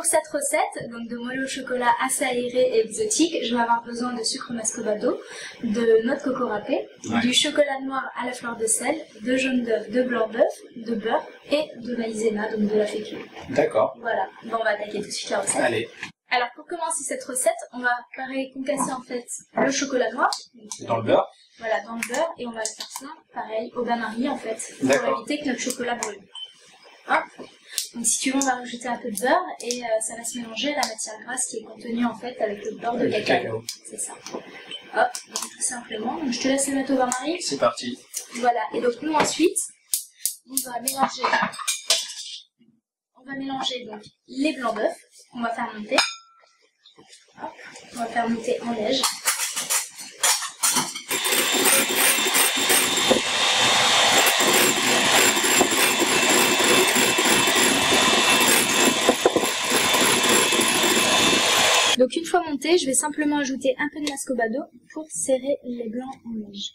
pour cette recette, donc de moelleux au chocolat assez aéré et exotique, je vais avoir besoin de sucre mascobado, de noix de coco râpée, du chocolat noir à la fleur de sel, de jaune d'œuf, de blanc d'œuf, de beurre et de maïzena, donc de la fécule. D'accord. Voilà, bon, on va attaquer tout de suite la recette. Allez. Alors pour commencer cette recette, on va pareil concasser en fait le chocolat noir. Dans le beurre. Voilà, dans le beurre, et on va le faire ça pareil au bain-marie en fait, pour éviter que notre chocolat brûle. Hop. Donc si tu veux, on va rajouter un peu de beurre et ça va se mélanger à la matière grasse qui est contenue en fait avec le beurre de cacao. C'est ça. Hop, donc tout simplement. Donc je te laisse le mettre au bain-marie. C'est parti. Voilà, et donc nous ensuite, on va mélanger donc les blancs d'œufs qu'on va faire monter. Hop, on va faire monter en neige. Donc une fois monté, je vais simplement ajouter un peu de mascobado pour serrer les blancs en neige.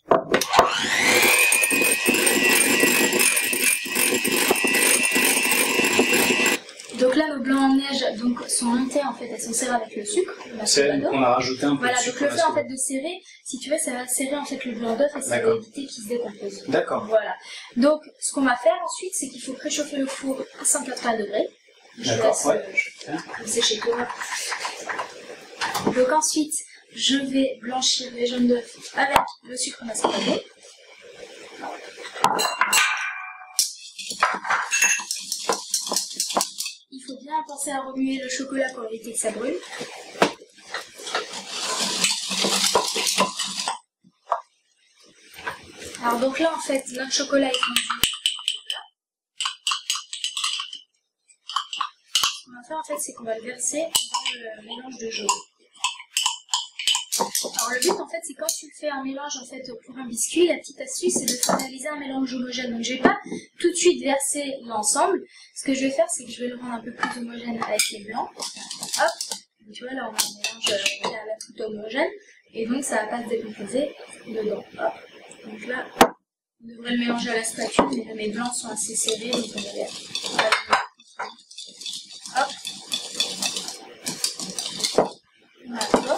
Donc là, nos blancs en neige sont montés en fait, elles sont serrées avec le sucre. On a rajouté un peu de sucre. Voilà, donc le fait en fait de serrer, si tu veux, ça va serrer en fait le blanc d'œuf et ça va éviter qu'il se décompose. D'accord. Voilà. Donc ce qu'on va faire ensuite, c'est qu'il faut préchauffer le four à 180 degrés. D'accord, Je vais sécher tout. Donc ensuite, je vais blanchir les jaunes d'œufs avec le sucre mascobado. Il faut bien penser à remuer le chocolat pour éviter que ça brûle. Alors donc là en fait, notre chocolat est fondu. Ce qu'on va faire en fait, c'est qu'on va le verser dans le mélange de jaune. Alors le but en fait, c'est quand tu fais un mélange en fait pour un biscuit, la petite astuce c'est de finaliser un mélange homogène. Donc je vais pas tout de suite verser l'ensemble. Ce que je vais faire, c'est que je vais le rendre un peu plus homogène avec les blancs. Hop, donc, tu vois là on a un mélange là tout homogène et donc ça va pas se décomposer dedans. Hop, donc là on devrait le mélanger à la spatule, mais là mes blancs sont assez serrés donc on va les... Hop. Voilà.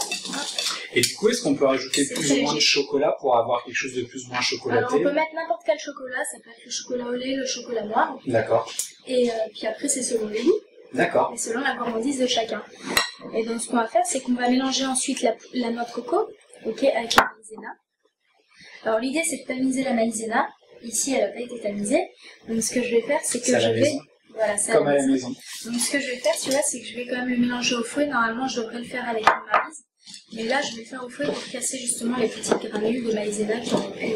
Et du coup, est-ce qu'on peut rajouter plus ou moins de chocolat pour avoir quelque chose de plus ou moins chocolaté? Alors on peut mettre n'importe quel chocolat, ça peut être le chocolat au lait, le chocolat noir. D'accord. Et puis après c'est selon les goûts. D'accord. Et selon la gourmandise de chacun. Et donc ce qu'on va faire, c'est qu'on va mélanger ensuite la noix de coco, ok, avec la maïzena. Alors l'idée c'est de tamiser la maïzena. Ici elle n'a pas été tamisée. Donc ce que je vais faire, c'est que je vais... Voilà, c'est comme à la maison. Donc ce que je vais faire, tu vois, c'est que je vais quand même le mélanger au fouet. Normalement je devrais le faire avec une maryse. Mais là, je vais faire au fouet pour casser justement les petites granules de maïzena qui auraient pu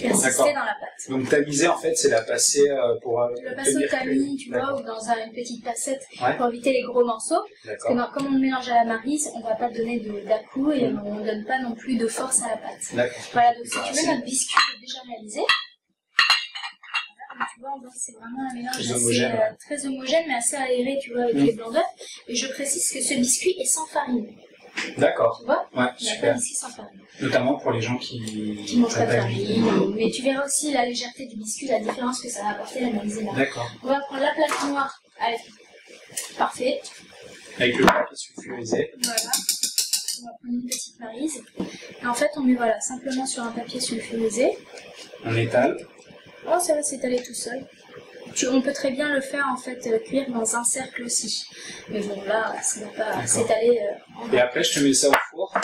persister dans la pâte. Donc tamiser, en fait, c'est la passer pour... Le passer au tamis, tu vois, ou dans une petite passette pour éviter les gros morceaux. Parce que comme on le mélange à la maryse, on ne va pas donner d'à-coup et on ne donne pas non plus de force à la pâte. Voilà, donc si tu veux, notre biscuit est déjà réalisé. Tu vois, c'est vraiment un mélange très homogène, mais assez aéré, tu vois, avec les blancs d'œufs. Et je précise que ce biscuit est sans farine. D'accord. Tu vois? Ouais, super. Ici sans farine. Notamment pour les gens qui mangent pas de farine. Mais tu verras aussi la légèreté du biscuit, la différence que ça va apporter la maïzena. D'accord. On va prendre la plaque noire. Allez. Parfait. Avec le papier sulfurisé. Voilà. On va prendre une petite maryse. Et en fait, on met voilà, simplement sur un papier sulfurisé. On étale. Oh, ça va s'étaler tout seul. On peut très bien le faire en fait cuire dans un cercle aussi. Mais bon là, ça ne va pas s'étaler. Et après, je te mets ça au four.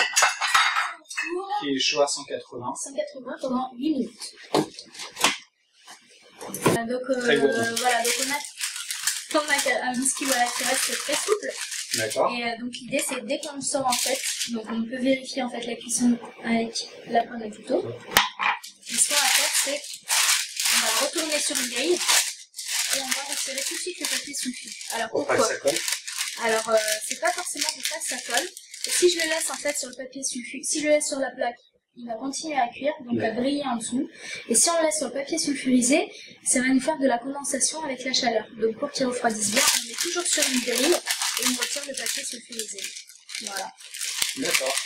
Qui est chaud à 180. 180 pendant 8 minutes. Donc voilà, donc on a un biscuit voilà, qui reste très souple. D'accord. Et donc l'idée c'est dès qu'on le sort en fait, donc on peut vérifier en fait la cuisson avec la pointe de couteau. Et ce qu'on va faire c'est on va retourner sur une grille et on va retirer tout de suite le papier sulfure. Alors pourquoi? Pour pas que ça colle. Alors c'est pas forcément pour ça que ça colle. Et si je le laisse en fait sur le papier sulfure, si je le laisse sur la plaque, il va continuer à cuire, donc à briller en dessous. Et si on le laisse sur le papier sulfurisé, ça va nous faire de la condensation avec la chaleur. Donc pour qu'il refroidisse bien, on met toujours sur une grille et on retire le papier sulfurisé. Voilà. D'accord.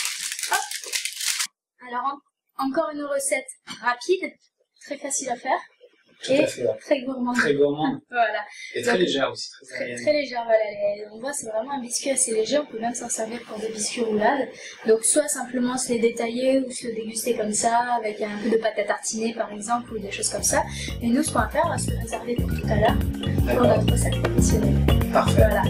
Alors encore une recette rapide, très facile à faire. Tout et à fait, ouais. très gourmande. Très gourmande. Voilà. Et très légère aussi. Très légère, voilà. On voit, c'est vraiment un biscuit assez léger. On peut même s'en servir pour des biscuits roulades. Donc, soit simplement se les détailler ou se le déguster comme ça, avec un peu de pâte à tartiner par exemple, ou des choses comme ça. Et nous, ce qu'on va faire, on va se le réserver pour tout à l'heure, pour notre recette professionnelle. Parfait. Voilà.